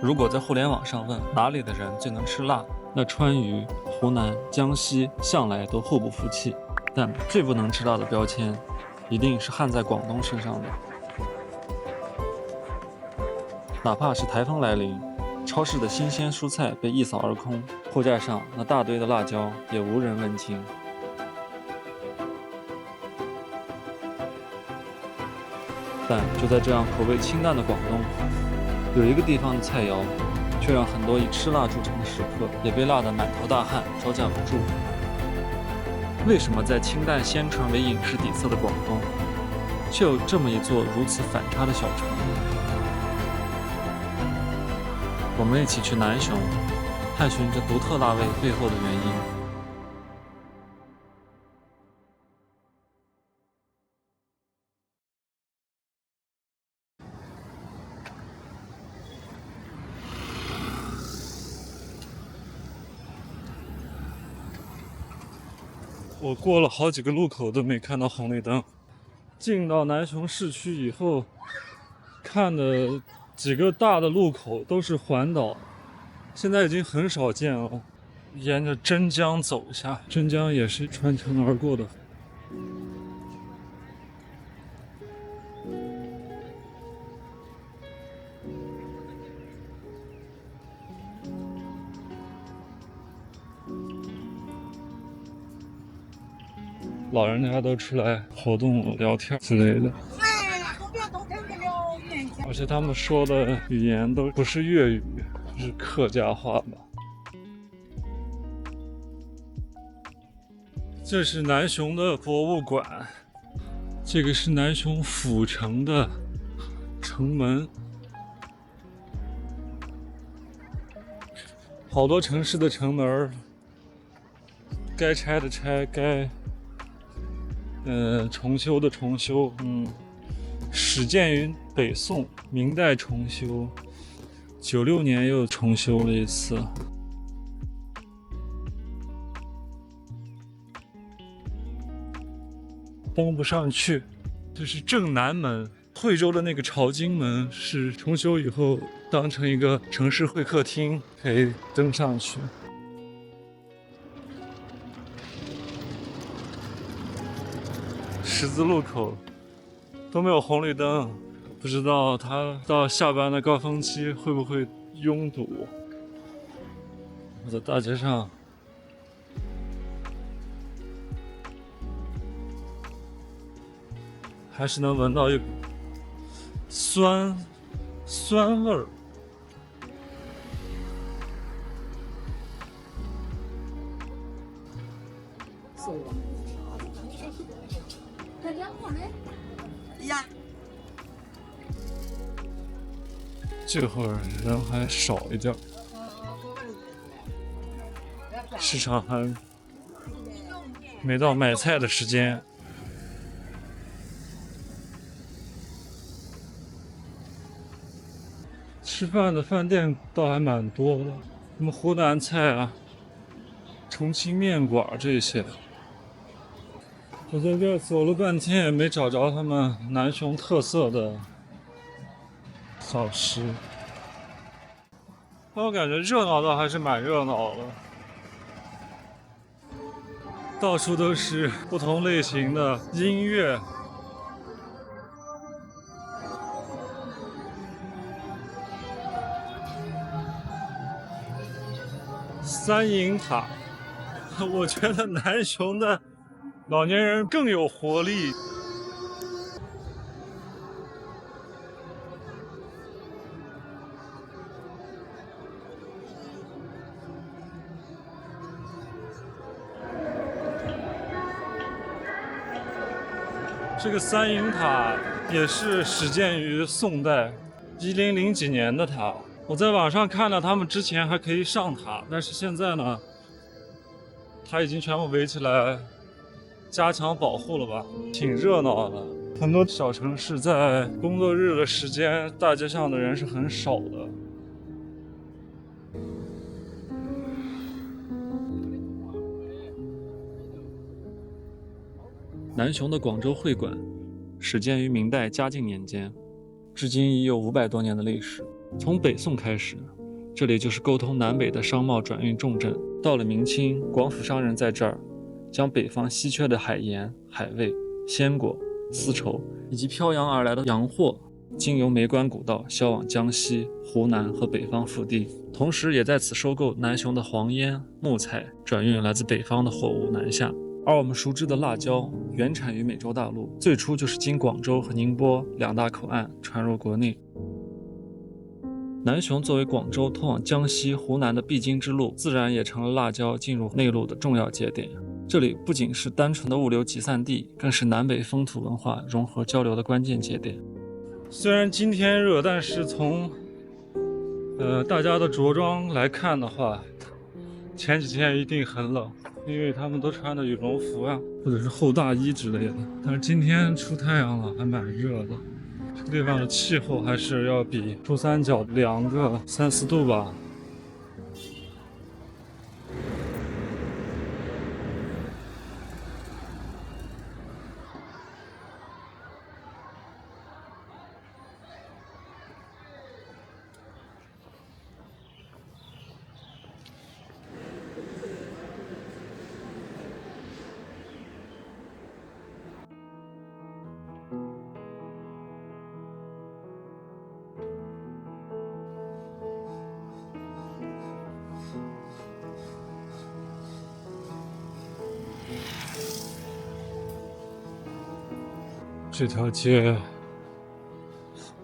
如果在互联网上问哪里的人最能吃辣，那川渝、湖南、江西向来都互不服气。但最不能吃辣的标签，一定是焊在广东身上的。哪怕是台风来临，超市的新鲜蔬菜被一扫而空，货架上那大堆的辣椒也无人问津。但就在这样口味清淡的广东，有一个地方的菜肴，却让很多以吃辣著称的食客也被辣得满头大汗，招架不住。为什么在清淡鲜醇为饮食底色的广东，却有这么一座如此反差的小城？我们一起去南雄，探寻这独特辣味背后的原因。我过了好几个路口都没看到红绿灯。进到南雄市区以后，看的几个大的路口都是环岛，现在已经很少见了。沿着真江走下，真江也是穿城而过的。老人家都出来活动聊天之类的，而且他们说的语言都不是粤语，是客家话吧。这是南雄的博物馆，这个是南雄府城的城门。好多城市的城门，该拆的拆，该重修的重修，始建于北宋，明代重修，96年又重修了一次。登不上去，这是正南门。惠州的那个朝京门是重修以后当成一个城市会客厅，可以登上去。十字路口都没有红绿灯，不知道它到下班的高峰期会不会拥堵。我在大街上还是能闻到一股酸味儿。这会儿人还少一点，市场还没到买菜的时间。吃饭的饭店倒还蛮多的，什么湖南菜啊、重庆面馆这些。我在这走了半天也没找着他们南雄特色的小吃。我感觉热闹倒还是蛮热闹的，到处都是不同类型的音乐。三营塔，我觉得南雄的老年人更有活力。这个三营塔也是始建于宋代，1000几年的塔。我在网上看到他们之前还可以上塔，但是现在呢，它已经全部围起来，加强保护了吧，挺热闹的。很多小城市在工作日的时间，大街上的人是很少的。南雄的广州会馆始建于明代嘉靖年间，至今已有500多年的历史。从北宋开始，这里就是沟通南北的商贸转运重镇。到了明清，广府商人在这儿将北方稀缺的海盐、海味、鲜果、丝绸以及漂洋而来的洋货，经由梅关古道销往江西、湖南和北方腹地，同时也在此收购南雄的黄烟、木材，转运来自北方的货物南下。而我们熟知的辣椒原产于美洲大陆，最初就是经广州和宁波两大口岸传入国内。南雄作为广州通往江西、湖南的必经之路，自然也成了辣椒进入内陆的重要节点。这里不仅是单纯的物流集散地，更是南北风土文化融合交流的关键节点。虽然今天热，但是从大家的着装来看的话，前几天一定很冷，因为他们都穿的羽绒服啊，或者是厚大衣之类的。但是今天出太阳了，还蛮热的。这个地方的气候还是要比珠三角凉个3、4度吧。这条街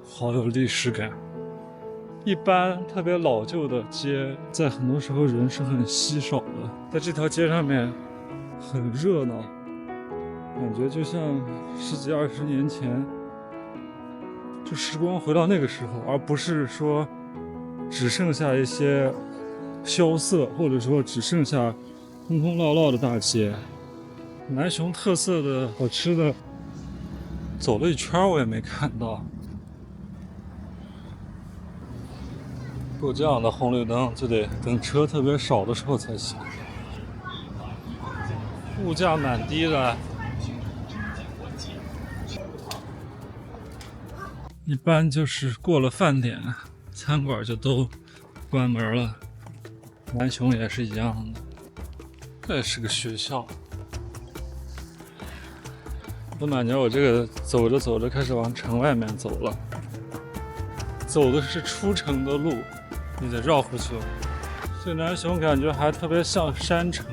好有历史感。一般特别老旧的街，在很多时候人是很稀少的，在这条街上面很热闹，感觉就像10几20年前，就时光回到那个时候，而不是说只剩下一些萧瑟，或者说只剩下空空落落的大街。南雄特色的好吃的走了一圈我也没看到。过这样的红绿灯就得等车特别少的时候才行。物价蛮低的，一般就是过了饭点，餐馆就都关门了。南雄也是一样的。这是个学校。不瞒着我这个走着走着开始往城外面走了，走的是出城的路，你得绕回去了。这南雄感觉还特别像山城，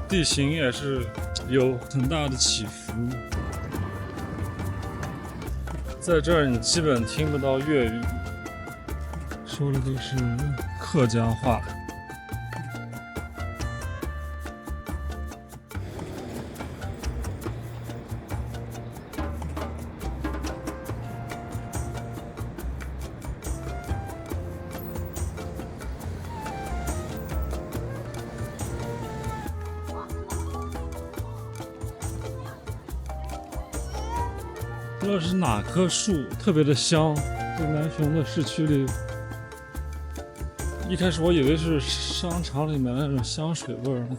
地形也是有很大的起伏。在这儿你基本听不到粤语，说的都是客家话。不知道是哪棵树特别的香，在南雄的市区里，一开始我以为是商场里面那种香水味儿呢。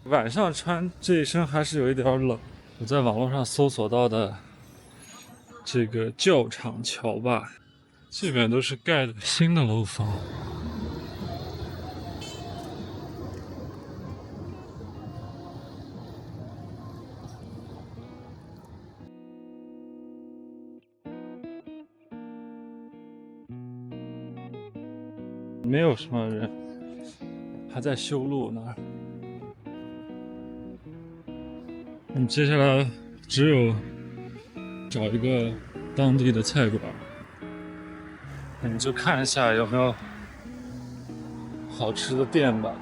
晚上穿这一身还是有一点冷。我在网络上搜索到的这个教场桥吧，这边都是盖的新的楼房。没有什么人，还在修路呢。接下来只有找一个当地的菜馆，你就看一下有没有好吃的店吧。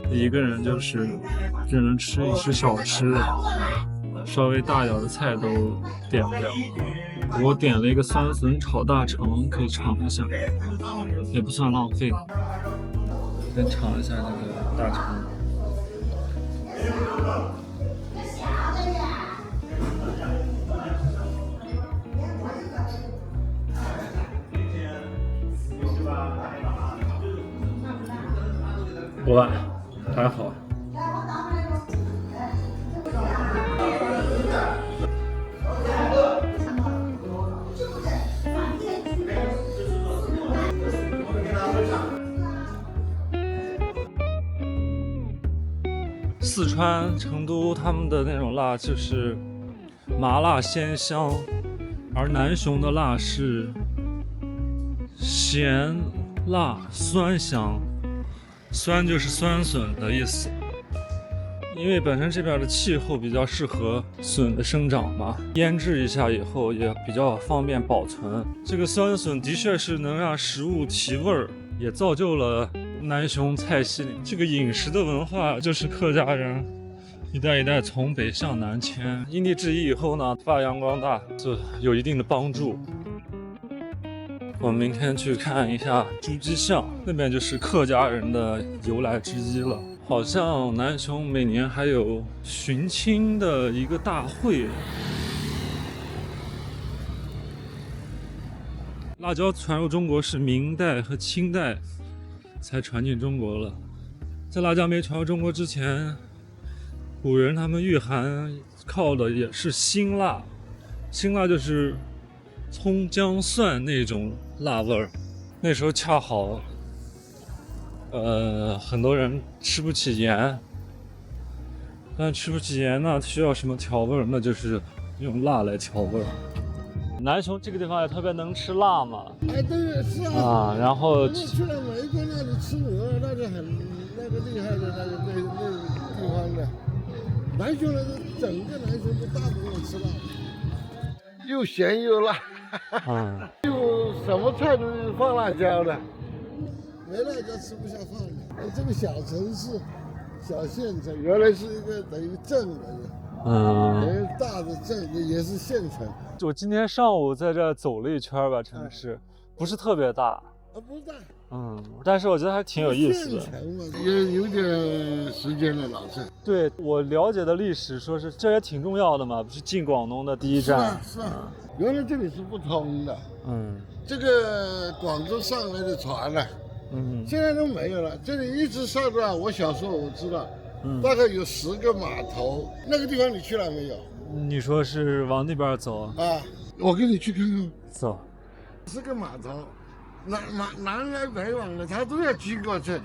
一个人就是只能吃一吃小吃，稍微大点的菜都点不了。我点了一个酸笋炒大肠，可以尝一下，也不算浪费。先尝一下这个大肠。不晚，还好。四川成都他们的那种辣就是麻辣鲜香，而南雄的辣是咸辣酸香，酸就是酸笋的意思。因为本身这边的气候比较适合笋的生长嘛，腌制一下以后也比较方便保存。这个酸笋的确是能让食物提味儿，也造就了南雄菜系里这个饮食的文化，就是客家人一代一代从北向南迁，因地制宜以后呢，发扬光大，就有一定的帮助。我们明天去看一下朱基巷，那边就是客家人的由来之一了。好像南雄每年还有寻亲的一个大会。辣椒传入中国是明代和清代才传进中国了。在辣椒没传入中国之前，古人他们御寒靠的也是辛辣，辛辣就是葱姜蒜那种辣味儿。那时候恰好很多人吃不起盐，但吃不起盐呢，需要什么调味儿？那就是用辣来调味儿。南雄这个地方也特别能吃辣嘛。哎，对，是啊。啊，然后去了美国那里吃鹅，那就很那个厉害的那个地方的。南雄人整个南雄都大部分吃辣，又咸又辣。又什么菜都放辣椒的。没辣椒吃不下饭的。这个小城市、小县城，原来是一个等于镇的，等于大的镇，也是县城。我今天上午在这走了一圈吧，城市不是特别大，不是大，但是我觉得还挺有意思的。县城嘛，也有点时间了，老镇。对，我了解的历史说是这也挺重要的嘛，不是进广东的第一站。是啊，原来这里是不通的。这个广州上来的船呢，现在都没有了。这里一直上到我小时候我知道，大概有10个码头。那个地方你去了没有？你说是往那边走啊？我跟你去看看。走。10个码头，南来北往的，它都要经过这里。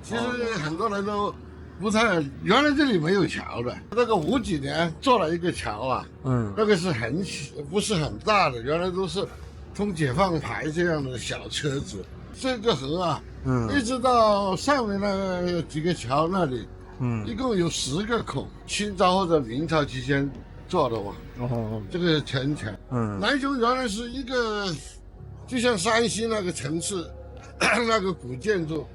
其实很多人都不太，原来这里没有桥的。那个50几年做了一个桥啊，那个是不是很大的，原来都是通解放牌这样的小车子。这个河啊，一直到上面那几个桥那里，一共有10个孔，清朝或者明朝期间做的嘛。这个城墙，南雄原来是一个，就像山西那个城市，那个古建筑，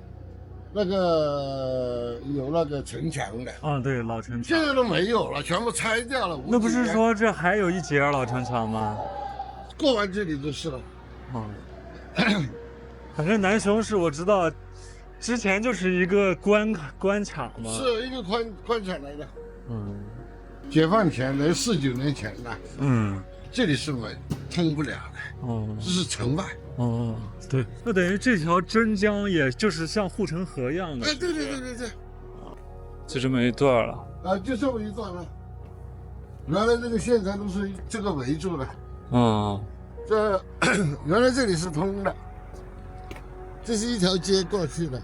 那个有那个城墙的。对，老城墙。现在都没有了，全部拆掉了。那不是说这还有一节老城墙吗？过完这里就是了。反正南雄是我知道，之前就是一个关卡嘛，是一个关卡来的。解放前的49年前的，这里是通不了的，这是城外。对，那等于这条真江也就是像护城河一样的。对，就这么一段了。就这么一段了。原来这个县城都是这个围住的。这原来这里是通的，这是一条街过去的。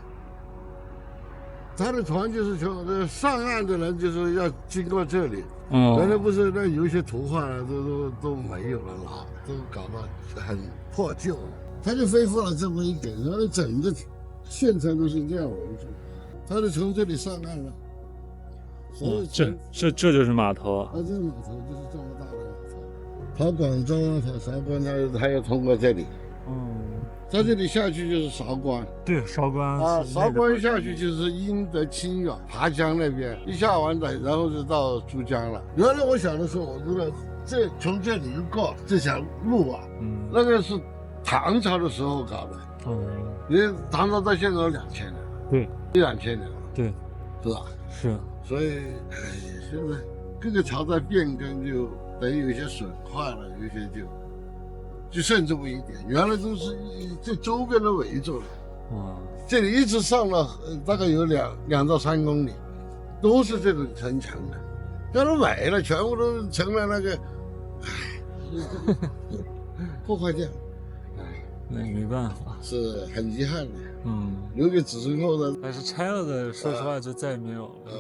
他的船就是从上岸的人就是要经过这里。原来不是那有一些图画都没有了，都搞到很破旧了。他就恢复了这么一点，然后整个县城都是这样围住。他就从这里上岸了。这就是码头。这个码头就是这么大的码头。跑广州啊，跑韶关，他要通过这里。在这里下去就是韶关。对，韶关。韶关下去就是英德清远爬江那边，一下完的，然后就到珠江了。原来我小的时候，我知道从这里过这条路啊，那个是唐朝的时候搞的。因为唐朝到现在有2000年。对，2000年了。对，是吧？是。所以，现在各个朝代变更，就等于有一些损坏了，有一些就剩这么一点。原来都是这周边都围住了。哇，这里一直上了大概有2到3公里，都是这种城墙的，那都没了，全部都成了那个，破坏掉，那也没办法，是很遗憾的。留给子孙后的。但是拆了的，说实话就再也没有了。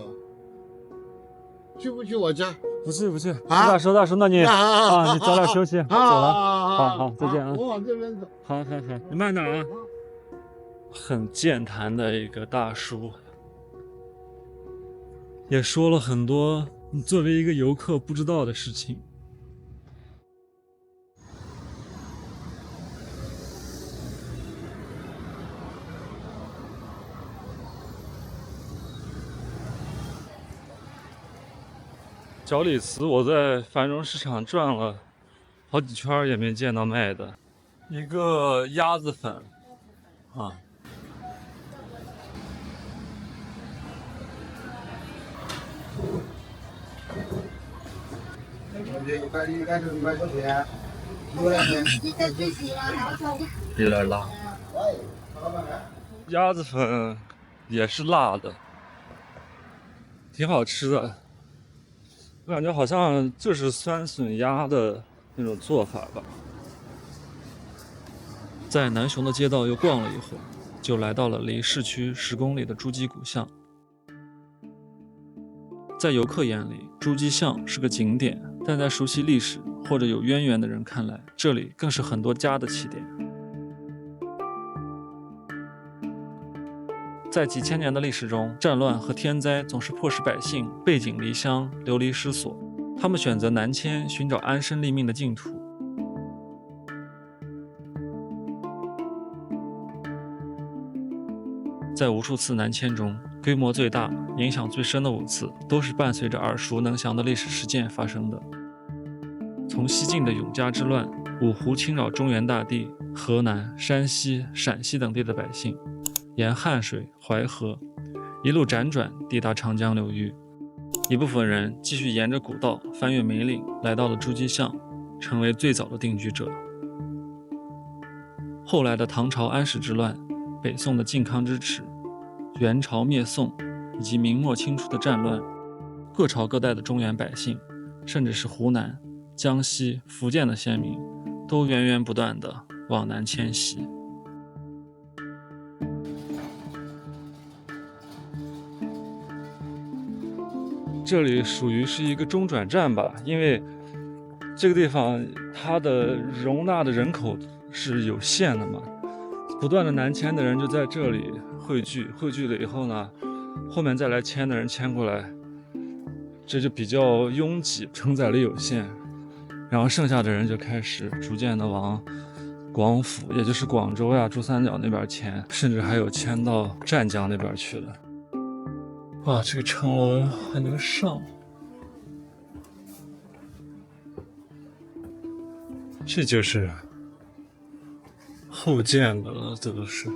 去不去我家？不去。大叔，那你你早点休息，走了。好，再见啊。我往这边走。好，你慢点啊。很健谈的一个大叔，也说了很多你作为一个游客不知道的事情。脚里瓷我在繁荣市场转了好几圈也没见到卖的，一个鸭子粉啊。有点辣。鸭子粉也是辣的，挺好吃的。我感觉好像就是酸笋鸭的那种做法吧。在南雄的街道又逛了一会儿，就来到了离市区10公里的朱基古巷。在游客眼里，朱基巷是个景点，但在熟悉历史或者有渊源的人看来，这里更是很多家的起点。在几千年的历史中，战乱和天灾总是迫使百姓背井离乡、流离失所，他们选择南迁，寻找安身立命的净土。在无数次南迁中，规模最大、影响最深的5次，都是伴随着耳熟能详的历史事件发生的。从西晋的永嘉之乱、五胡侵扰中原大地、河南、山西、陕西等地的百姓，沿汉水、淮河一路辗转抵达长江流域，一部分人继续沿着古道翻越梅岭，来到了朱基巷，成为最早的定居者。后来的唐朝安史之乱、北宋的靖康之耻、元朝灭宋以及明末清初的战乱，各朝各代的中原百姓，甚至是湖南、江西、福建的先民，都源源不断地往南迁徙。这里属于是一个中转站吧，因为这个地方它的容纳的人口是有限的嘛，不断的南迁的人就在这里汇聚了以后呢，后面再来迁的人迁过来，这就比较拥挤，承载力有限，然后剩下的人就开始逐渐的往广府，也就是广州呀、珠三角那边迁，甚至还有迁到湛江那边去的。哇，这个城楼还能上，这就是后建的了，这都是。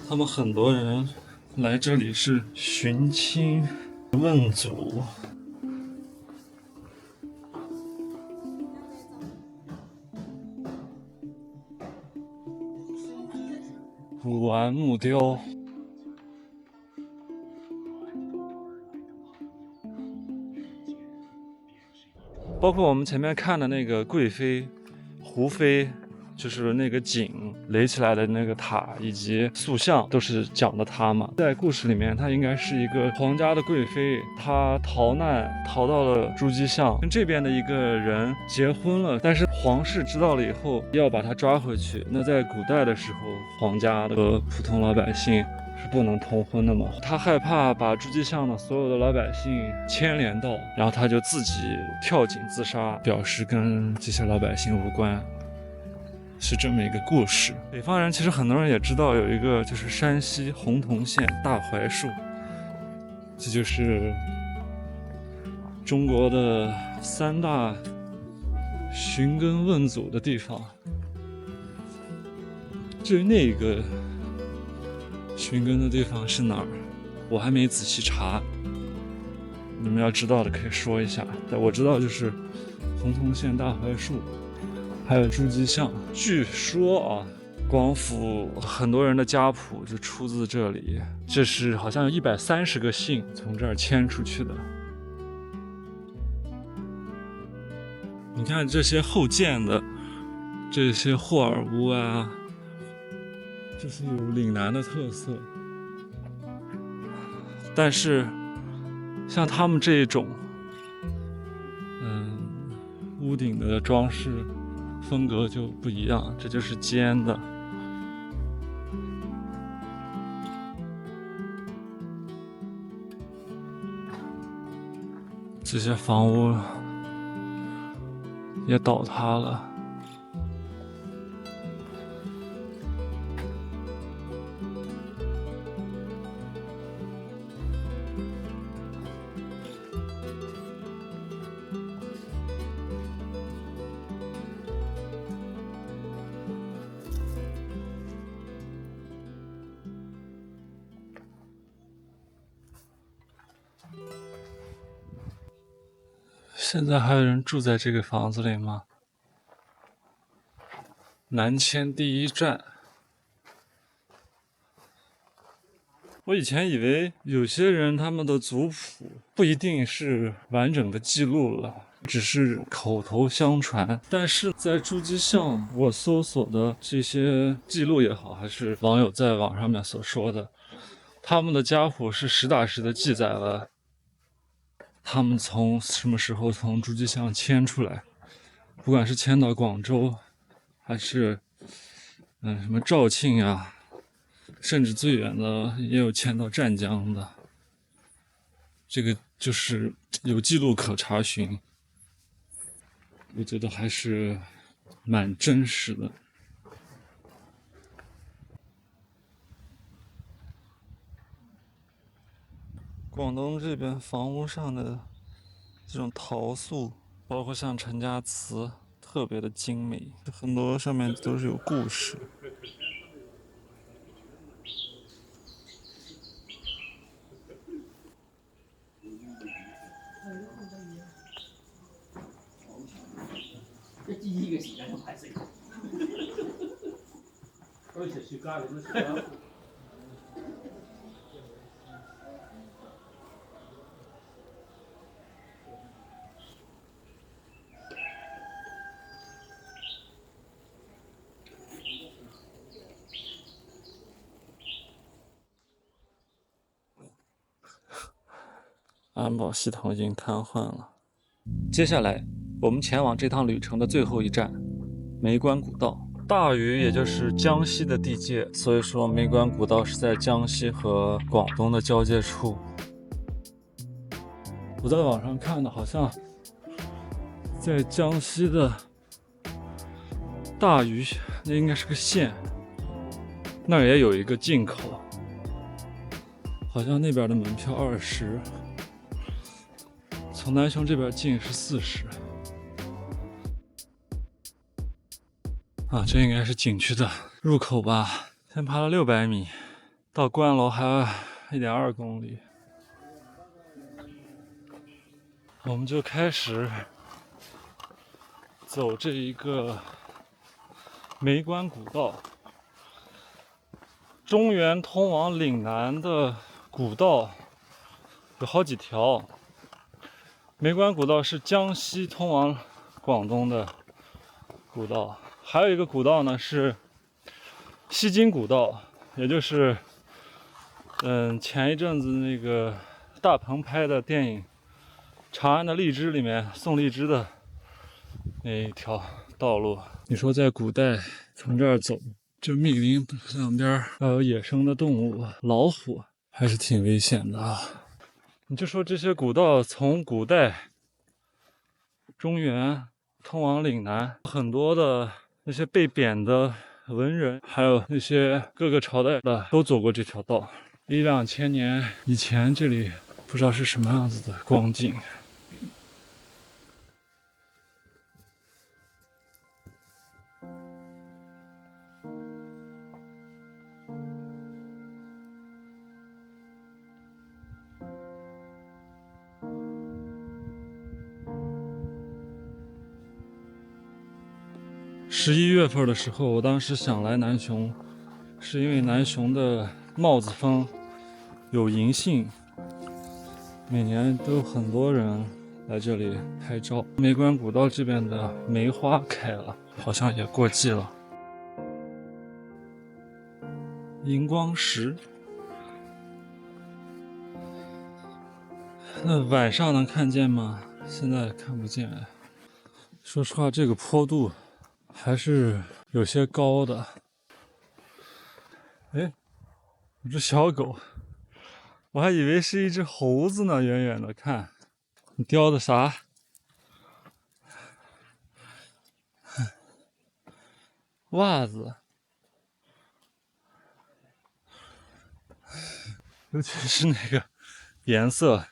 他们很多人来这里是寻亲问祖。古玩木雕，包括我们前面看的那个贵妃、胡妃，就是那个井垒起来的那个塔，以及塑像，都是讲的她嘛。在故事里面，她应该是一个皇家的贵妃，她逃难逃到了朱基巷，跟这边的一个人结婚了，但是皇室知道了以后要把她抓回去。那在古代的时候，皇家和普通老百姓是不能通婚的嘛，他害怕把朱基巷的所有的老百姓牵连到，然后他就自己跳井自杀，表示跟这些老百姓无关，是这么一个故事。北方人其实很多人也知道有一个就是山西洪洞县大槐树，这就是中国的3大寻根问祖的地方。至于那个寻根的地方是哪儿，我还没仔细查，你们要知道的可以说一下。但我知道就是洪洞县大槐树，还有诸暨巷。据说啊，广府很多人的家谱就出自这里，这是好像有130个姓从这儿迁出去的。你看这些后建的这些霍尔屋啊，就是有岭南的特色。但是像他们这种屋顶的装饰风格就不一样，这就是尖的。这些房屋也倒塌了。现在还有人住在这个房子里吗？南迁第一站。我以前以为有些人他们的族谱不一定是完整的记录了，只是口头相传。但是在诸暨巷我搜索的这些记录也好，还是网友在网上面所说的，他们的家谱是实打实的记载了他们从什么时候从诸暨巷迁出来，不管是迁到广州，还是什么肇庆呀，甚至最远的也有迁到湛江的，这个就是有记录可查询，我觉得还是蛮真实的。广东这边房屋上的这种陶塑，包括像陈家祠，特别的精美，很多上面都是有故事。一個時間都排死。嗰時雪茄你都食啦。安保系统已经瘫痪了。接下来，我们前往这趟旅程的最后一站——梅关古道。大屿也就是江西的地界，所以说梅关古道是在江西和广东的交界处。我在网上看的，好像在江西的大屿，那应该是个县，那儿也有一个进口，好像那边的门票20。从南雄这边进是40。这应该是景区的入口吧。先爬了600米，到关楼还要1.2公里。我们就开始走这一个梅关古道。中原通往岭南的古道有好几条。梅关古道是江西通往广东的古道，还有一个古道呢是西津古道，也就是前一阵子那个大鹏拍的电影《长安的荔枝》里面宋荔枝的那一条道路。你说在古代从这儿走，这密林两边还有野生的动物，老虎还是挺危险的啊。你就说这些古道从古代中原通往岭南，很多的那些被贬的文人，还有那些各个朝代的都走过这条道。1-2千年以前，这里不知道是什么样子的光景。11月份的时候，我当时想来南雄，是因为南雄的帽子峰有银杏，每年都有很多人来这里拍照。梅关古道这边的梅花开了，好像也过季了。荧光石，那晚上能看见吗？现在看不见。说实话，这个坡度还是有些高的。哎，有只小狗，我还以为是一只猴子呢，远远的看。你叼的啥？袜子。尤其是那个颜色。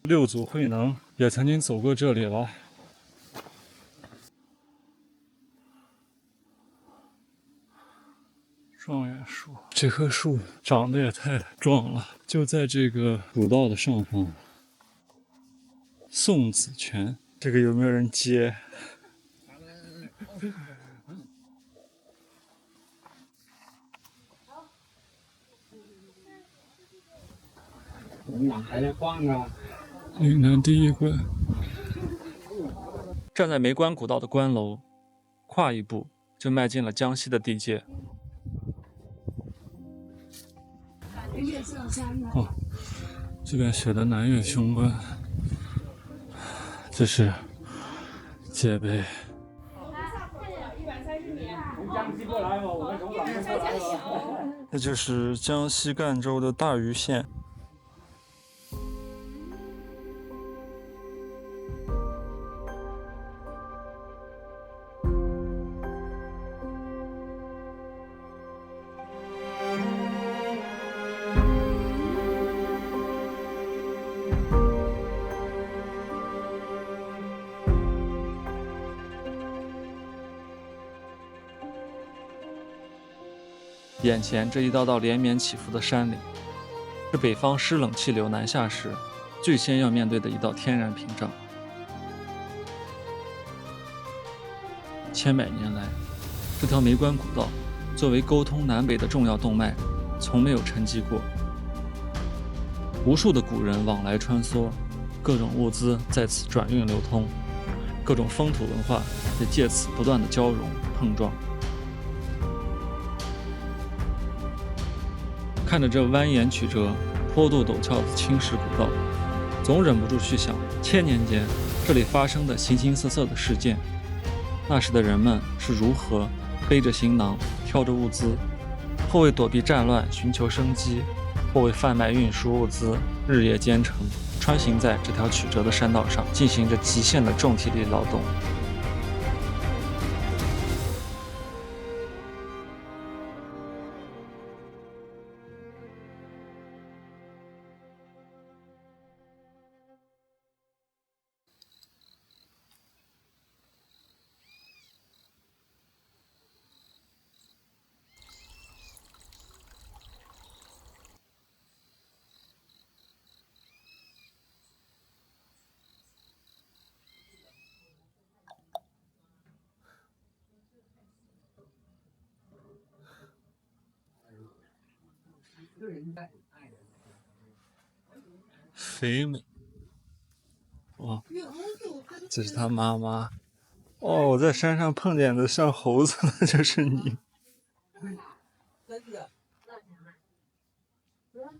六祖慧能也曾经走过这里了。状元树，这棵树长得也太壮了，就在这个古道的上方。宋子泉，这个有没有人接？岭南第一关。站在梅关古道的关楼，跨一步就迈进了江西的地界。哦，这边写的南岳雄关，这是界碑。这就是江西赣州的大余县。眼前这一道道连绵起伏的山岭，是北方湿冷气流南下时最先要面对的一道天然屏障。千百年来，这条梅关古道作为沟通南北的重要动脉，从没有沉寂过。无数的古人往来穿梭，各种物资在此转运流通，各种风土文化也借此不断的交融碰撞。看着这蜿蜒曲折、坡度陡峭的青石古道，总忍不住去想，1000年间这里发生的形形色色的事件。那时的人们是如何背着行囊、挑着物资，或为躲避战乱寻求生机，或为贩卖运输物资日夜兼程，穿行在这条曲折的山道上，进行着极限的重体力劳动。肥美，哇，这是他妈妈。哦，我在山上碰见的像猴子的就是你。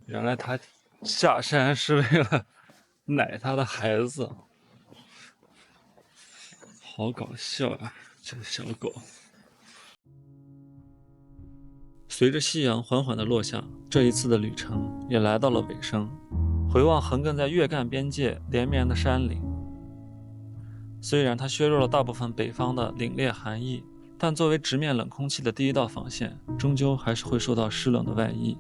原来他下山是为了奶他的孩子，好搞笑啊！这个小狗。随着夕阳缓缓地落下，这一次的旅程也来到了尾声。回望横亘在粤赣边界连绵的山岭，虽然它削弱了大部分北方的凛冽寒意，但作为直面冷空气的第一道防线，终究还是会受到湿冷的外溢。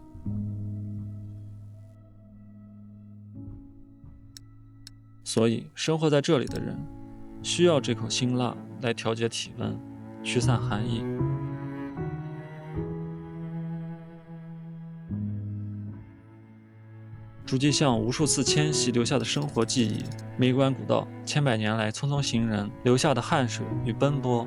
所以，生活在这里的人，需要这口辛辣来调节体温，驱散寒意。足迹像无数次迁徙留下的生活记忆。梅关古道，千百年来匆匆行人留下的汗水与奔波。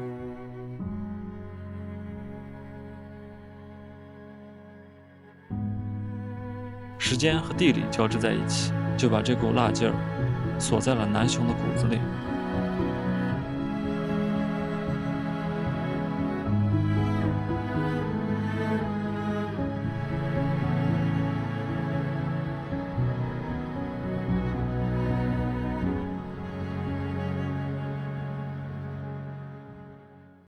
时间和地理交织在一起，就把这股辣劲儿锁在了南雄的骨子里。